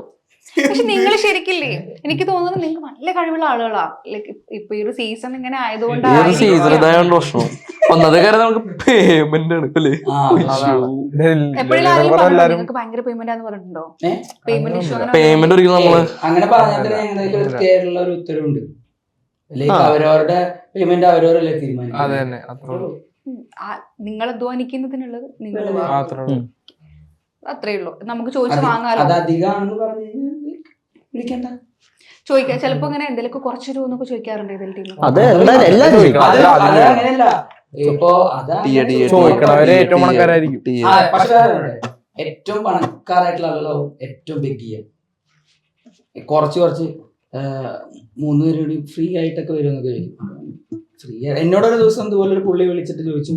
പക്ഷെ നിങ്ങൾ ശരിക്കില്ലേ, എനിക്ക് തോന്നുന്നത് നിങ്ങൾക്ക് നല്ല കഴിവുള്ള ആളുകളാ. ലൈക്ക് ഇപ്പൊ ഈ ഒരു സീസൺ ഇങ്ങനെ ആയതുകൊണ്ടാണ് പ്രശ്നം. ഒന്നത്തെ കാര്യം നമുക്ക് പേയ്മെന്റ് ആണ് അല്ലേ. എപ്പോഴും നിങ്ങൾക്ക് ഭയങ്കര പേയ്മെന്റ് ആന്ന് പറഞ്ഞിട്ടുണ്ടോ? പേയ്മെന്റ് ഇഷ്യൂ പേയ്മെന്റ് ഒരിക്കലും നമ്മള് അങ്ങനെ പറഞ്ഞാൽ ഞങ്ങളുടെ ഒരു കേരള ഒരു ഉത്തരവുണ്ട്. ലൈക്ക് അവരവരുടെ പേയ്മെന്റ് അവരവരല്ലേ തീരുമാനിക്കും. നിങ്ങൾ അധ്വാനിക്കുന്നതിനുള്ളത് നിങ്ങൾ അത്രേ ഉള്ളൂ. നമുക്ക് ചോദിച്ചു വാങ്ങാലോ. അത് അധികമാണെന്ന് പറഞ്ഞു കഴിഞ്ഞാൽ വിളിക്കണ്ട, ചോദിക്കാം. ചിലപ്പോ ഇങ്ങനെ എന്തെങ്കിലും കുറച്ച് രൂപ എന്നൊക്കെ ചോദിക്കാറുണ്ട് ഇതിൽ ടീം. അങ്ങനെയല്ല, ഇപ്പൊ ഏറ്റവും പണക്കാരായിരിക്കും. പക്ഷെ ഏറ്റവും പണക്കാരായിട്ടുള്ള ആളുകളാവും ഏറ്റവും ബെഗ് ചെയ്യാൻ. കുറച്ച് 3 പേര് കൂടി ഫ്രീ ആയിട്ടൊക്കെ വരുമെന്നൊക്കെ ചോദിക്കും. ഫ്രീ എന്നോടൊരു ദിവസം ഇതുപോലെ ഒരു പുള്ളി വിളിച്ചിട്ട് ചോദിച്ചു,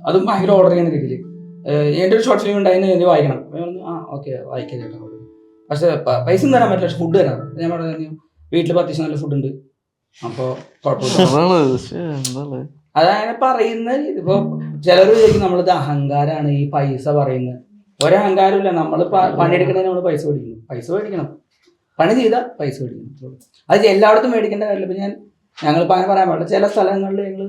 അതും ഭയങ്കര ഓർഡർ ചെയ്യുന്ന രീതിയിൽ, എൻ്റെ ഒരു ഷോർട്ട് ഫിലിം ഉണ്ടായിരുന്നു, എന്നെ വായിക്കണം. ആ ഓക്കെ വായിക്കാൻ ചേട്ടാ, പക്ഷെ പൈസ ഒന്നും തരാൻ പറ്റില്ല, പക്ഷെ ഫുഡ് തരാം. ഞാൻ പറഞ്ഞു വീട്ടിൽ അത്യാവശ്യം നല്ല ഫുഡ് ഉണ്ട്, അപ്പൊ കുഴപ്പമില്ല. അതാണ് പറയുന്നത്. ഇപ്പൊ ചിലർ വിചാരിക്കും നമ്മളിത് അഹങ്കാരാണ് ഈ പൈസ പറയുന്നത്. ഒരഹങ്കാരം ഇല്ല. നമ്മൾ പണിയെടുക്കണേന് നമ്മൾ പൈസ മേടിക്കണം. പണി ചെയ്താൽ പൈസ മേടിക്കണം. അത് എല്ലായിടത്തും മേടിക്കേണ്ട കാര്യമില്ല. ഇപ്പൊ ഞങ്ങളിപ്പോൾ അങ്ങനെ പറയാൻ പാടില്ല. ചില സ്ഥലങ്ങളിൽ ഞങ്ങൾ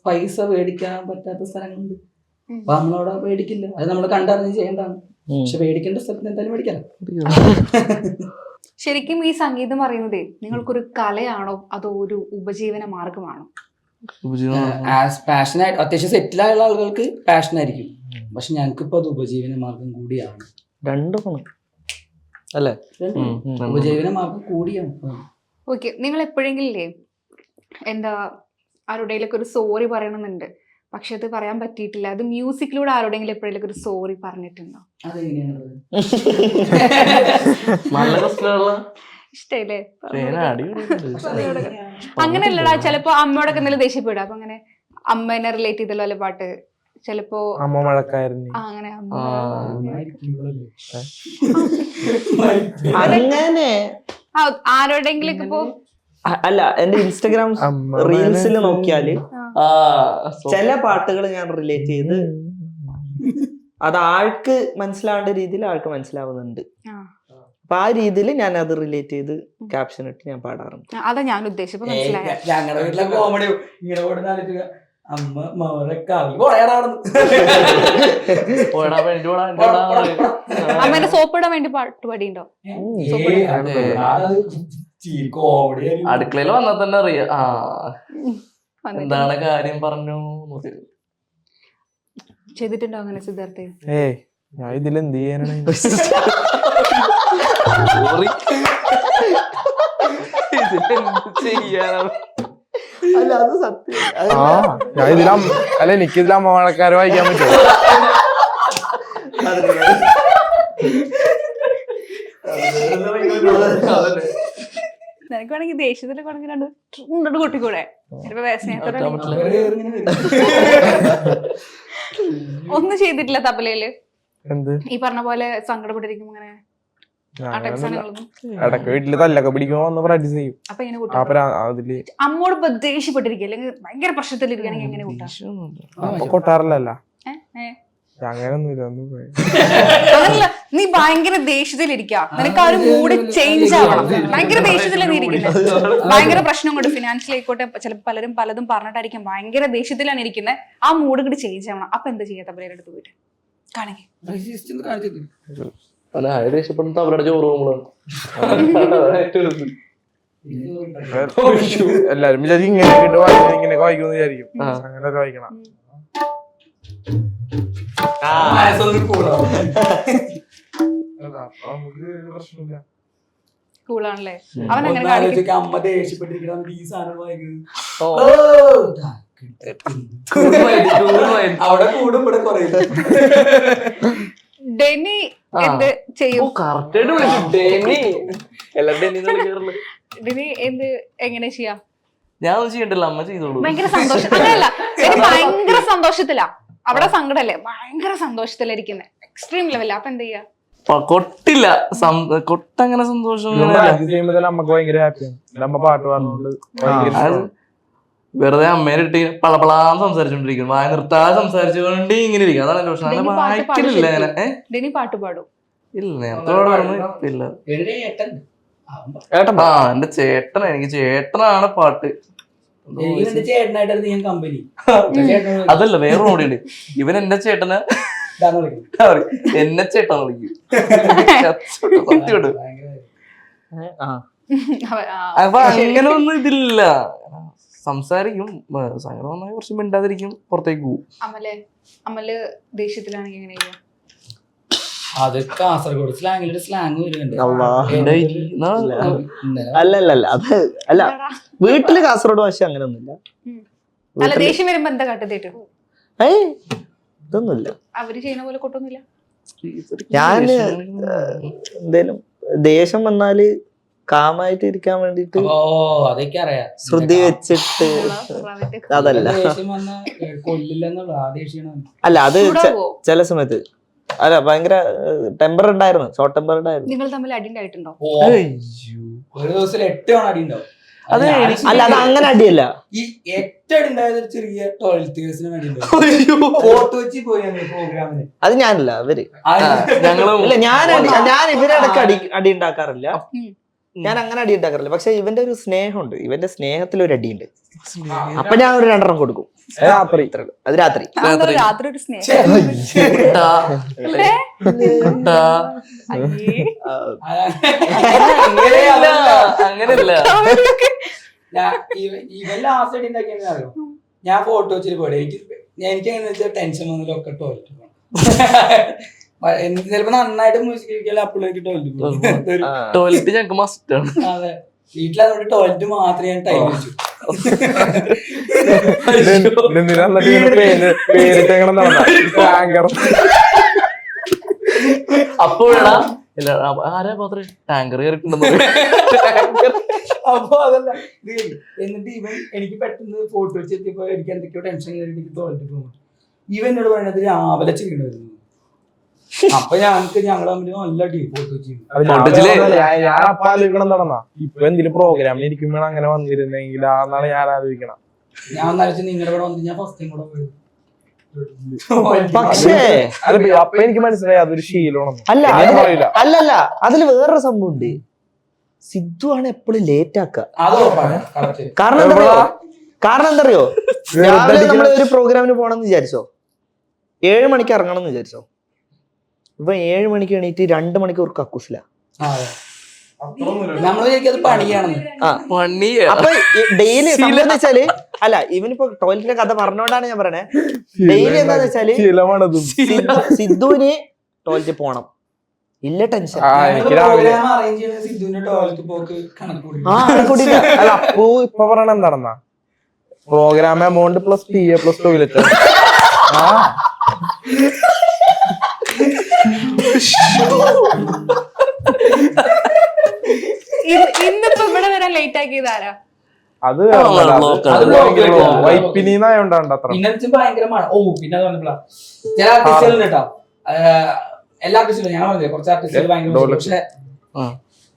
പൈസ മേടിക്കാൻ പറ്റാത്ത സ്ഥലങ്ങളുണ്ട്. അപ്പൊ നമ്മളവിടെ മേടിക്കില്ല. അത് നമ്മൾ കണ്ടറിഞ്ഞ് ചെയ്യേണ്ടതാണ്. പക്ഷെ മേടിക്കേണ്ട സ്ഥലത്ത് എന്തായാലും മേടിക്കാം. ശരിക്കും ഈ സംഗീതം പറയുന്നതേ നിങ്ങൾക്കൊരു കലയാണോ അതോ ഒരു ഉപജീവന മാർഗമാണോ? പാഷനായിട്ട് അത്യാവശ്യം സെറ്റിൽ ആയുള്ള ആളുകൾക്ക് പാഷനായിരിക്കും. പക്ഷെ ഞങ്ങൾക്കിപ്പോ അത് ഉപജീവന മാർഗം കൂടിയാണ്. രണ്ടും അല്ലേ? ഉപജീവന മാർഗം കൂടിയാണ്. ഓക്കെ, നിങ്ങൾ എപ്പോഴെങ്കിലേ എന്താ ആരുടെയിലൊക്കെ ഒരു സോറി പറയണമെന്നുണ്ട്, പക്ഷെ അത് പറയാൻ പറ്റിയിട്ടില്ല, അത് മ്യൂസിക്കിലൂടെ ആരോടെങ്കിലും എപ്പോഴെങ്കിലും ഒരു സോറി പറഞ്ഞിട്ടുണ്ടോ? ഇഷ്ടല്ലേ? അങ്ങനെയല്ലടാ, ചിലപ്പോ അമ്മയോടൊക്കെ എന്തെങ്കിലും ദേഷ്യപ്പെടുക, അപ്പൊ അങ്ങനെ അമ്മേനെ റിലേറ്റ് ചെയ്തല്ലോ അല്ലെ പാട്ട്, ചിലപ്പോ അമ്മ മഴക്കാരന് അങ്ങനെ അങ്ങനെ ആരോടെങ്കിലും ഇപ്പോ അല്ല, എന്റെ ഇൻസ്റ്റഗ്രാം റീൽസിൽ നോക്കിയാല് ചില പാട്ടുകൾ ഞാൻ റിലേറ്റ് ചെയ്ത് അത് ആൾക്ക് മനസ്സിലാവേണ്ട രീതിയിൽ ആൾക്ക് മനസ്സിലാവുന്നുണ്ട്. അപ്പൊ ആ രീതിയിൽ ഞാൻ അത് റിലേറ്റ് ചെയ്ത് ക്യാപ്ഷൻ ഇട്ട് ഞാൻ പാടാറുണ്ട്. അതാ ഞാൻ ഉദ്ദേശിച്ചപ്പോ മനസ്സിലായ. ഞങ്ങളുടെ വീട്ടിലെ കോമഡി ഇങ്ങനെ ഓടുന്ന അമ്മ അമ്മേന്റെ സോപ്പിടാൻ വേണ്ടി പാട്ട് പാടിയുണ്ടോ? അടുക്കളയിൽ വന്നാൽ തന്നെ അറിയാം എന്താണ് കാര്യം പറഞ്ഞു ചെയ്തിട്ടുണ്ടോ അങ്ങനെ സിദ്ധാർത്ഥ? ഞാൻ ഇതിലെന്ത് ചെയ്യാനാണ്? അല്ല അത് സത്യം. ഞാൻ ഇതിൽ അല്ല, എനിക്കിതിൽ അമ്മ മഴക്കാര് വായിക്കാൻ പറ്റുമോ? നിനക്ക് വേണമെങ്കിൽ ദേഷ്യത്തിലൊക്കെ ആണെങ്കിൽ രണ്ടു കൂട്ടിക്കൂടെ? ഒന്നും ചെയ്തിട്ടില്ല തബലയില് ഈ പറഞ്ഞ പോലെ സങ്കടപ്പെട്ടിരിക്കും അങ്ങനെ ഇടക്ക് വീട്ടില് തല്ലൊക്കെ പിടിക്കുമ്പോ ഒന്ന് പ്രാക്ടീസ് ചെയ്യും. അതില് അമ്മോട് ദേഷ്യപ്പെട്ടിരിക്കുക അല്ലെങ്കിൽ ഭയങ്കര പ്രശ്നത്തിലിരിക്കുകയാണെങ്കിൽ എങ്ങനെ കൂട്ടാം? കൊട്ടാറില്ലല്ല, അങ്ങനൊന്നുമില്ല. അതല്ല, നീ ഭയങ്കര ദേഷ്യത്തിലിരിക്കുക, നിനക്ക് ആ ഒരു മൂഡ് ചേഞ്ച് ആവണം. ഭയങ്കര ദേഷ്യത്തിലാണ് ഇരിക്കുന്നത്, ഭയങ്കര പ്രശ്നം കൊണ്ട് ഫിനാൻഷ്യൽ ആയിക്കോട്ടെ, ചിലപ്പോൾ പലരും പലതും പറഞ്ഞിട്ടായിരിക്കും ഭയങ്കര ദേഷ്യത്തിലാണ് ഇരിക്കുന്നത്. ആ മൂഡ് കൂടി ചേഞ്ച് ആവണം. അപ്പൊ എന്താ ചെയ്യാ? തബലയുടെ അടുത്ത് പോയിട്ട് കാണിക്കേ അവരുടെ ചോറ് എല്ലാരും വിചാരിക്കും ഇങ്ങനെ വായിക്കുമെന്ന് വിചാരിക്കും. അങ്ങനെ വായിക്കണം. പ്രശ്നമില്ല, കൂളാണല്ലേ അവൻ? അങ്ങനെ അമ്മ ദേഷ്യപ്പെട്ടിരിക്കണം ഈ സാധനം അവിടെ കൂടും ഇവിടെ കുറയും. ഡെനി എന്ത് ചെയ്യും? ഡെനി എന്ത് എങ്ങനെ ചെയ്യാ? ഞാൻ ഒന്നും ചെയ്യണ്ടല്ലോ, അമ്മ ചെയ്തോളൂ. ഭയങ്കര സന്തോഷം അങ്ങനെയല്ല, ഭയങ്കര സന്തോഷത്തിലാ. അവിടെ സങ്കടല്ലേ, ഭയങ്കര സന്തോഷത്തിലിരിക്കുന്നത്, എക്സ്ട്രീം ലെവലിൽ. അപ്പൊ എന്ത് ചെയ്യാ? കൊട്ടില്ല, കൊട്ടങ്ങനെ സന്തോഷം ചെയ്യുമ്പോ തന്നെ നമുക്ക് ഭയങ്കര ഹാപ്പിയാണ്. അമ്മ പാട്ട് പാടുന്നുണ്ട്, വെറുതെ അമ്മേനെ ഇട്ട് പളപളാന്ന് സംസാരിച്ചോണ്ടിരിക്കും, വായ നിർത്താതെ സംസാരിച്ചുകൊണ്ട് ഇങ്ങനെ ഇരിക്കും. അതാണ് എന്റെ പ്രശ്നം. അങ്ങനെ വായിക്കലില്ല അങ്ങനെ. ഡെനി പാട്ട് പാടും? ഇല്ല, നേരത്തെ പാടാറുണ്ട്. ആ എന്റെ ചേട്ടൻ, എനിക്ക് ചേട്ടനാണ് പാട്ട്. അതല്ല, വേറെ കൂടിയുണ്ട്. ഇവൻ എന്റെ ചേട്ടന് എന്നെ ചേട്ടൻ വിളിക്കും. സത്യമുണ്ട്. അപ്പൊ അങ്ങനെ ഒന്നും ഇതില്ല, സംസാരിക്കും. സങ്കടം വന്നാൽ കുറച്ച് മിണ്ടാതിരിക്കും, പുറത്തേക്ക് പോകും. അമല് ദേഷ്യത്തിലാണെങ്കിൽ എങ്ങനെ ചെയ്യാം? അത് കാസർഗോഡ് സ്ലാങ്ങിലൊരു സ്ലാങ് വരുന്നുണ്ട്. അല്ല അത് അല്ല, വീട്ടില് കാസർഗോഡ് ഭാഷ അങ്ങനെ ഒന്നുമില്ല. അല്ല, ദേഷ്യം വരുമ്പോ എന്താ കാട്ടത്തേറ്റു? ഇതൊന്നുമില്ല, അവര് ചെയ്യുന്ന പോലെ കൊട്ടൊന്നുമില്ല. ഞാന് എന്തേലും ദേഷ്യം വന്നാല് കാമായിട്ട് ഇരിക്കാൻ വേണ്ടിട്ട് അതൊക്കെ അറിയാം, ശ്രുതി വെച്ചിട്ട്. അതല്ല അല്ല, അത് ചില സമയത്ത് അല്ല, ഭയങ്കര ടെമ്പർ ഉണ്ടായിരുന്നു, ഷോർട്ട് ടെമ്പർ ഉണ്ടായിരുന്നു. നിങ്ങൾ തമ്മിൽ അടി ഉണ്ടായിട്ടുണ്ടോ? ഒരു ദിവസം 8 തവണ അടി ഉണ്ടാവും. അല്ല, അത് അങ്ങനെ അടിയല്ല. ഈ 8 അടി ഉണ്ടായത് ചെറിയ ടോയ്ലറ്റ് കേസിന് വേണ്ടി ഫോട്ടോ വെച്ച് പോയി പ്രോഗ്രാമിന്. അത് ഞാനല്ല, അവര്. ഞങ്ങള് ഞാൻ ഇവരിടക്ക് അടി ഉണ്ടാക്കാറില്ല, ഞാൻ അങ്ങനെ അടി ഉണ്ടാക്കാറില്ല. പക്ഷെ ഇവന്റെ ഒരു സ്നേഹമുണ്ട്, ഇവന്റെ സ്നേഹത്തിൽ ഒരു അടിയുണ്ട്. അപ്പൊ ഞാൻ ഒരു 2 കൊടുക്കും. രാത്രി, അത് രാത്രി ഒരു സ്നേഹം. അങ്ങനെയല്ല, ഇവൻ ലാസ്റ്റ് അടി ഉണ്ടാക്കിയെന്ന് അറിയോ? ഞാൻ ഫോട്ടോ വെച്ചിട്ട് പോയി. എനിക്ക് എങ്ങനെ വെച്ചാൽ ടെൻഷൻ വന്നതിലൊക്കെ ടോയ്ലറ്റ് പോകണം. ചിലപ്പോ നന്നായിട്ട് മ്യൂസിക് കേൾക്കാൻ അപ്പോഴേക്ക് ടോയ്ലറ്റ് ഞങ്ങൾക്ക് മസ്റ്റ് ആണ്. അതെ, വീട്ടിലതുകൊണ്ട് ടോയ്ലറ്റ് മാത്രമേ ഞാൻ ടൈം വെച്ചു. അപ്പോഴാ ആരാ മാത്രം ടാങ്കർ കയറിയിട്ടുണ്ടെന്ന്. അപ്പൊ അതല്ല, എന്നിട്ട് ഇവൻ എനിക്ക് പെട്ടെന്ന് ഫോട്ടോ വെച്ചെത്തിയപ്പോ എനിക്ക് എന്തൊക്കെയോ ടെൻഷൻ കയറിയിട്ട് ടോയ്ലറ്റ് പോകും. ഇവൻ എന്നോട് പറയണത് രാവിലെ ചെയ്യണമായിരുന്നു. അപ്പൊ ഞങ്ങൾ തമ്മിൽ നല്ല ഫോട്ടോ ഞാൻ അപ്പ ആലോചിക്കണം നടന്നാ ഇപ്പൊ എന്തെങ്കിലും പ്രോഗ്രാമിൽ ഇരിക്കുമ്പോഴാണ് അങ്ങനെ വന്നിരുന്നെങ്കിൽ എന്നാണ് ഞാൻ ആലോചിക്കണം. ഞാൻ ആലോചിച്ചു നിങ്ങളുടെ ഇവിടെ വന്നിട്ട് ഞാൻ ഫസ്റ്റ് ടൈം കൂടെ പോയത്. പക്ഷേ അപ്പൊ എനിക്ക് മനസ്സിലായി അതൊരു ശീലമാണെന്ന്. അല്ലല്ല, അതില് വേറൊരു സംഭവം ഉണ്ട്. സിദ്ധു ആണ് എപ്പോഴും ലേറ്റ് ആക്ക. കാരണം എന്തറിയോ, രാവിലെ നമ്മള് ഒരു പ്രോഗ്രാമിന് പോണെന്ന് വിചാരിച്ചോ, 7 മണിക്ക് ഇറങ്ങണം എന്ന് വിചാരിച്ചോ, ഇപ്പൊ 7 മണിക്ക് എണീറ്റ് 2 മണിക്കൂർ കക്കൂസില്ല. അപ്പൊ ഡെയിലി സംഭവം വെച്ചാല്, അല്ല ഇവനിപ്പോ ടോയ്ലറ്റിന്റെ കഥ പറഞ്ഞോണ്ടാണ് ഞാൻ പറയണേ. ഡെയിലി എന്താന്ന് വെച്ചാല് സിദ്ധുവിന് ടോയ്ലറ്റിൽ പോണം, ഇല്ല ടെൻഷൻ. അല്ല അപ്പോ ഇപ്പൊ പറയണ എന്താണെന്നാ, programme amount plus PA plus toilet. ഇന്നിപ്പോ ഇവിടെ വരാൻ ലേറ്റ് ആക്കിയതാരാ? അത് വൈപ്പിനിന്നായോണ്ടാണ് അത്ര. പിന്നെ ഭയങ്കര മഴ. പിന്നെ പറഞ്ഞപ്പോഴാ ചില ആർട്ടിസ്റ്റുകളുണ്ട് കേട്ടോ, എല്ലാ ആർട്ടിസ്റ്റുകളും ഞാൻ പറഞ്ഞില്ല, കുറച്ച് ആർട്ടിസ്റ്റുകൾ ഭയങ്കര. പക്ഷെ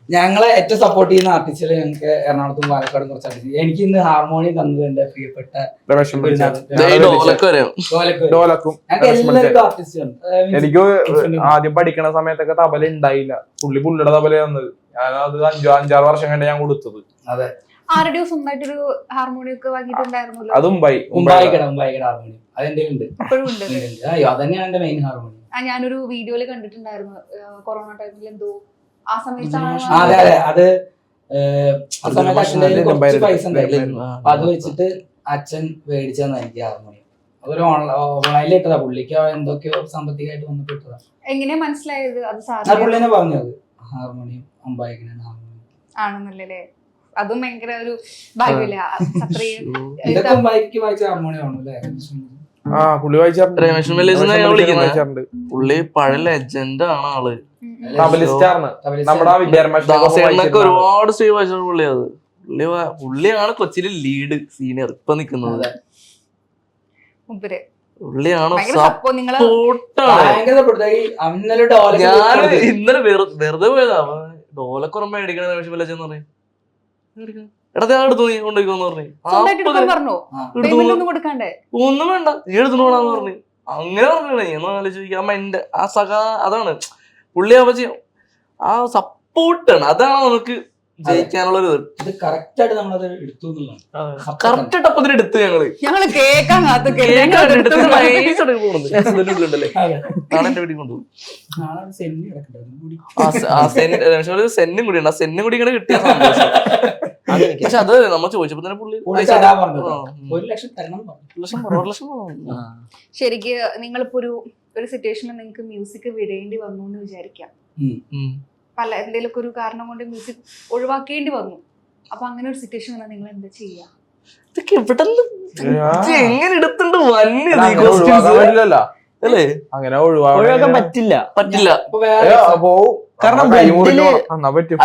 ഞങ്ങളെ ഏറ്റവും സപ്പോർട്ട് ചെയ്യുന്ന ആർട്ടിസ്റ്റുകൾ ഞങ്ങൾക്ക് എറണാകുളത്തും പാലക്കാടും കുറച്ച് ആർട്ടിസ്റ്റ്. എനിക്ക് ഇന്ന് ഹാർമോണിയം തന്നത് എന്റെ പ്രിയപ്പെട്ട എല്ലാവർക്കും ആർട്ടിസ്റ്റുകൾ. എനിക്ക് ആദ്യം പഠിക്കണ സമയത്തൊക്കെ തബല ഉണ്ടായില്ല, പുള്ളിയുടെ തബല തന്നത്. ഞാനത് 5-6 വർഷം കണ്ട് ഞാൻ കൊടുത്തത്. അതെ, ആരുടെയോ സ്വന്തമായിട്ടൊരു ഹാർമോണിയം ഒക്കെ വാങ്ങിയിട്ടുണ്ടായിരുന്നല്ലോ. അത് മുംബൈയുടെ ഹാർമോണിയം അതെന്റെ ഉണ്ട്, ഇപ്പോഴും ഉണ്ട്. അയ്യോ അതന്നെയാണ് എന്റെ മെയിൻ ഹാർമോണിയം. ഞാനൊരു വീഡിയോയില് കണ്ടിട്ടുണ്ടായിരുന്നു, കൊറോണ ടൈമിൽ എന്തോ ആ സമയത്താണ്. അതെ അതെ, അത് ആ സമയത്ത് അച്ഛൻ്റെ കുറച്ച് പൈസ ഉണ്ടായില്ല, അത് വെച്ചിട്ട് അച്ഛൻ മേടിച്ചതെന്ന് എനിക്ക് ഹാർമോണിയം. അതൊരു ഓൺലൈനിൽ ഇട്ടതാ, പുള്ളിക്ക് എന്തൊക്കെയോ സാമ്പത്തികമായിട്ട് വന്നിട്ട് ഇട്ടതാ. എങ്ങനെ മനസ്സിലായത്? അത് പുള്ളി തന്നെ പറഞ്ഞത് ഹാർമോണിയം അമ്പായിക്കനാണ് ഹാർമോണിയം ആണെന്നല്ലേ. അതും ഭയങ്കര ഒരു ഭാഗ്യമില്ല. ഇതൊക്കെ അമ്പായിക്ക് വായിച്ച ഹാർമോണിയം ആണല്ലേ? പുള്ളി വായിച്ചിട്ടുണ്ട്. പുള്ളി പഴയ ലെജൻഡ് ആണ് ആള്. നമ്മുടെ ഒരുപാട് സ്റ്റേജ് വായിച്ചിട്ടുണ്ട് പുള്ളി. അത് പുള്ളിയാണ് കൊച്ചിയിലെ ലീഡ് സീനിയർ ഇപ്പൊ നിക്കുന്നത്. മുമ്പര് പുള്ളിയാണ് ഭയങ്കര support നിങ്ങള് സപ്പോർട്ടാണ്. ഭയങ്കര support. ഈ അവനൊരു ഡോലർ ഞാൻ ഇന്നലെ വെറുതെ പോയതാ, ഡോലക്കുറമ്പ മേടിക്കണ നിമിഷം വിളിച്ചെന്ന് പറഞ്ഞു, എടാ ഞാൻ എടുത്തു നീ കൊണ്ടുപോയിക്കോന്ന് പറഞ്ഞു. സ്വന്തമായിട്ട് എടുക്കാൻ പറഞ്ഞോ? പേയ്മെന്റ് ഒന്നും കൊടുക്കാണ്ടേ? ഒന്നും വേണ്ട, നീ എടുത്തോളാന്ന് പറഞ്ഞു. അങ്ങനെ പറഞ്ഞേ. എന്നാ ആലോചിക്കാം എന്റെ ആ അതാണ് പുള്ളി ആ സപ്പോർട്ടാണ്, അതാണ് നമുക്ക് ജയിക്കാനുള്ളത്. ഇത് കറക്റ്റ് ആയിട്ട് നമ്മളത് എടുത്തു എന്നുള്ളതാണ്. കറക്റ്റ് ആയിട്ട് അപ്പത്തിന് എടുത്ത് ഞങ്ങള് കേക്കാൻ കാത്തു എന്റെ വീട്ടിൽ കൊണ്ടുപോകും. സെന്നും കൂടി ഉണ്ട്, ആ സെന്നും കൂടി ഇങ്ങനെ കിട്ടിയ സന്തോഷം. പക്ഷെ അത് നമ്മൾ ചോദിച്ചപ്പോ തന്നെ പുള്ളി 1,00,000 തരണം പറഞ്ഞു. ശരിക്ക് നിങ്ങളിപ്പോ ഒരു സിറ്റുവേഷനിൽ നിങ്ങൾക്ക് മ്യൂസിക് വിടേണ്ടി വന്നു എന്ന് വിചാരിക്കാം. പല എന്തെങ്കിലും ഒരു കാരണം കൊണ്ട് മ്യൂസിക് ഒഴിവാക്കേണ്ടി വന്നു. അപ്പൊ അങ്ങനെ ഒരു സിറ്റുവേഷൻ വന്നാൽ നിങ്ങൾ എന്താ ചെയ്യാ? ഇതൊക്കെ എങ്ങനെ എടുത്തിണ്ട് അല്ലേ? അങ്ങനെ ഒഴിവാക്കാൻ പറ്റില്ല. അപ്പൊ വേറെ കാരണം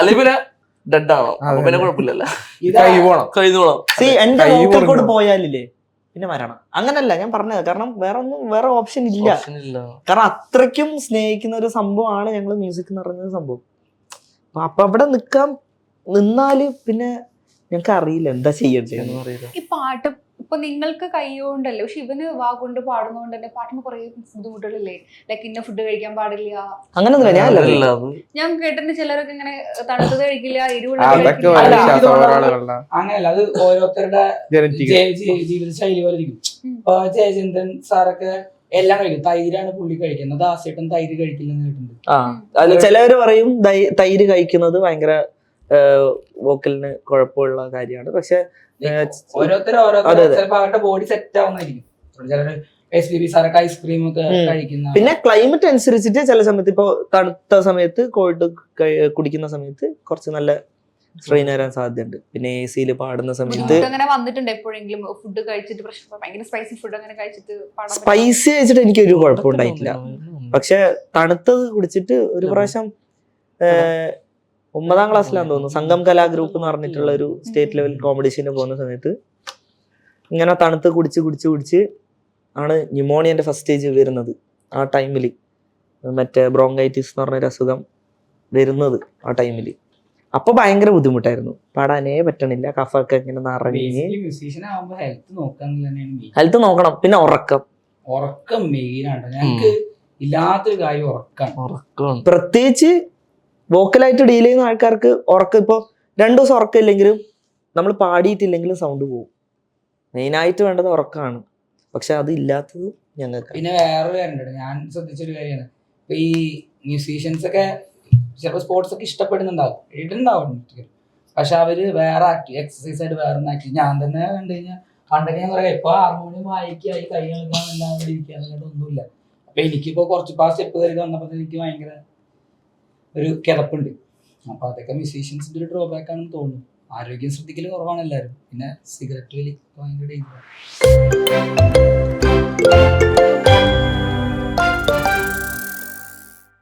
അല്ലെ പിന്നെ ഡെഡ് ആണോ, അപ്പൊ പിന്നെ കുഴപ്പമില്ലല്ലോ. കൈ പോണം. എന്റെ വോക്കൽ കോഡ് പോയാലില്ലേ പിന്നെ വരണം. അങ്ങനല്ല ഞാൻ പറഞ്ഞത്, കാരണം വേറെ ഓപ്ഷൻ ഇല്ല. കാരണം അത്രയ്ക്കും സ്നേഹിക്കുന്ന ഒരു സംഭവമാണ് ഞങ്ങള് മ്യൂസിക് എന്ന് പറഞ്ഞ സംഭവം. അപ്പൊ അവിടെ നിന്നാല് പിന്നെ ഞങ്ങക്ക് അറിയില്ല എന്താ ചെയ്യണ്ടേ. ഈ പാട്ട് ഇപ്പൊ നിങ്ങൾക്ക് കൈകൊണ്ടല്ലേ, പക്ഷെ ഇവന് വാ കൊണ്ട് പാടുന്നോണ്ട് തന്നെ പാട്ടിന് കുറെ ബുദ്ധിമുട്ടുകളില്ലേ? ലൈക്ക് ഇന്ന ഫുഡ് കഴിക്കാൻ പാടില്ല അങ്ങനൊന്നുമില്ല. ഞാൻ കേട്ടിട്ട് ചിലരൊക്കെ ഇങ്ങനെ തണുത്തത് കഴിക്കില്ല, എരിവുള്ള അങ്ങനെയല്ല, അത് ഓരോരുത്തരുടെ ജീവിത ശൈലി പോലെ ഇരിക്കും. ഇപ്പൊ ജയചന്ദ്രൻ സാറൊക്കെ എല്ലാം കഴിക്കും. തൈരാണ് പുള്ളി കഴിക്കുന്നത്, ദാസേട്ടൻ തൈര് കഴിക്കില്ലെന്ന് കേട്ടിട്ടുണ്ട്. ചിലവര് പറയും തൈര് കഴിക്കുന്നത് ഭയങ്കര വോക്കലിന് കുഴപ്പമുള്ള കാര്യമാണ്. പക്ഷെ ഓരോരുത്തർ ചിലപ്പോ അവരുടെ ബോഡി സെറ്റ് ആവുന്നതായിരിക്കും. ചിലര് SPB സാറൊക്കെ ഐസ്ക്രീം ഒക്കെ കഴിക്കുന്ന. പിന്നെ ക്ലൈമറ്റ് അനുസരിച്ചിട്ട് ചില സമയത്ത് ഇപ്പൊ തണുത്ത സമയത്ത് കോൾഡ് കുടിക്കുന്ന സമയത്ത് കുറച്ച് നല്ല സ്ട്രെയിൻ വരാൻ സാധ്യതയുണ്ട്. പിന്നെ AC പാടുന്ന സമയത്ത് അങ്ങനെ വന്നിട്ടുണ്ട് എപ്പോഴെങ്കിലും ഫുഡ് കഴിച്ചിട്ട് പ്രശ്നം, ഭയങ്കര സ്പൈസി ഫുഡ് അങ്ങനെ കഴിച്ചിട്ട് സ്പൈസി കഴിച്ചിട്ട് എനിക്കൊരു കുഴപ്പമുണ്ടായിട്ടില്ല. പക്ഷെ തണുത്തത് കുടിച്ചിട്ട് ഒരു പ്രാവശ്യം 9ാം ക്ലാസ്സിലാന്ന് തോന്നുന്നു, സംഗം കലാ ഗ്രൂപ്പ് എന്ന് പറഞ്ഞിട്ടുള്ള ഒരു സ്റ്റേറ്റ് ലെവൽ കോമ്പറ്റീഷന് പോകുന്ന സമയത്ത് ഇങ്ങനെ തണുത്ത് കുടിച്ച് ആണ് ന്യൂമോണിയന്റെ ഫസ്റ്റ് സ്റ്റേജ് വരുന്നത്. ആ ടൈമിൽ മറ്റേ ബ്രോങ്കൈറ്റിസ് എന്ന് പറഞ്ഞൊരു അസുഖം വരുന്നത് ആ ടൈമിൽ. അപ്പൊ ഭയങ്കര ബുദ്ധിമുട്ടായിരുന്നു, പാടാനേ പറ്റണില്ല, കഫൊക്കെ ഇങ്ങനെ നിറഞ്ഞ്. ഹെൽത്ത് നോക്കണം. പിന്നെ ഉറക്കം മെയിനാണ്. ഞങ്ങൾക്ക് ഇല്ലാത്തൊരു കാര്യം ഉറക്കം. പ്രത്യേകിച്ച് വോക്കലായിട്ട് ഡീൽ ചെയ്യുന്ന ആൾക്കാർക്ക് ഉറക്കം ഇപ്പൊ 2 ദിവസം ഉറക്കം ഇല്ലെങ്കിലും നമ്മൾ പാടിയിട്ടില്ലെങ്കിലും സൗണ്ട് പോകും. മെയിനായിട്ട് വേണ്ടത് ഉറക്കമാണ്. പക്ഷെ അത് ഇല്ലാത്തത് ഞങ്ങൾക്ക്. പിന്നെ വേറൊരു കാര്യം ഞാൻ ശ്രദ്ധിച്ചൊരു കാര്യമാണ്, ഇപ്പൊ ഈ മ്യൂസീഷ്യൻസ് ഒക്കെ ചിലപ്പോൾ സ്പോർട്സ് ഒക്കെ ഇഷ്ടപ്പെടുന്നുണ്ടാവും, ഇടുന്നുണ്ടാവും, പക്ഷെ അവര് വേറെ എക്സസൈസ് ആയിട്ട് വേറെ ആക്ടി. ഞാൻ തന്നെ കണ്ടു കഴിഞ്ഞാൽ പണ്ടൊക്കെ ഞാൻ പറയാം, ഇപ്പൊ ഹാർമോണിയം വായിക്കുക, ഈ കൈ കളിക്കാൻ എല്ലാവരും ഇരിക്കുക എന്നല്ലാണ്ട് ഒന്നുമില്ല. അപ്പൊ എനിക്കിപ്പോ കുറച്ച് സ്റ്റെപ്പ് കയറി വന്നപ്പോ എനിക്ക് ഭയങ്കര ഒരു കിതപ്പുണ്ട്. അപ്പൊ അതൊക്കെ മ്യൂസീഷ്യൻസിന്റെ ഒരു ഡ്രോബാക്ക് ആണെന്ന് തോന്നുന്നു. ആരോഗ്യം ശ്രദ്ധിക്കൽ കുറവാണ് എല്ലാവരും. പിന്നെ സിഗരറ്റ് വലി ഭയങ്കര ഡേഞ്ചറാണ്.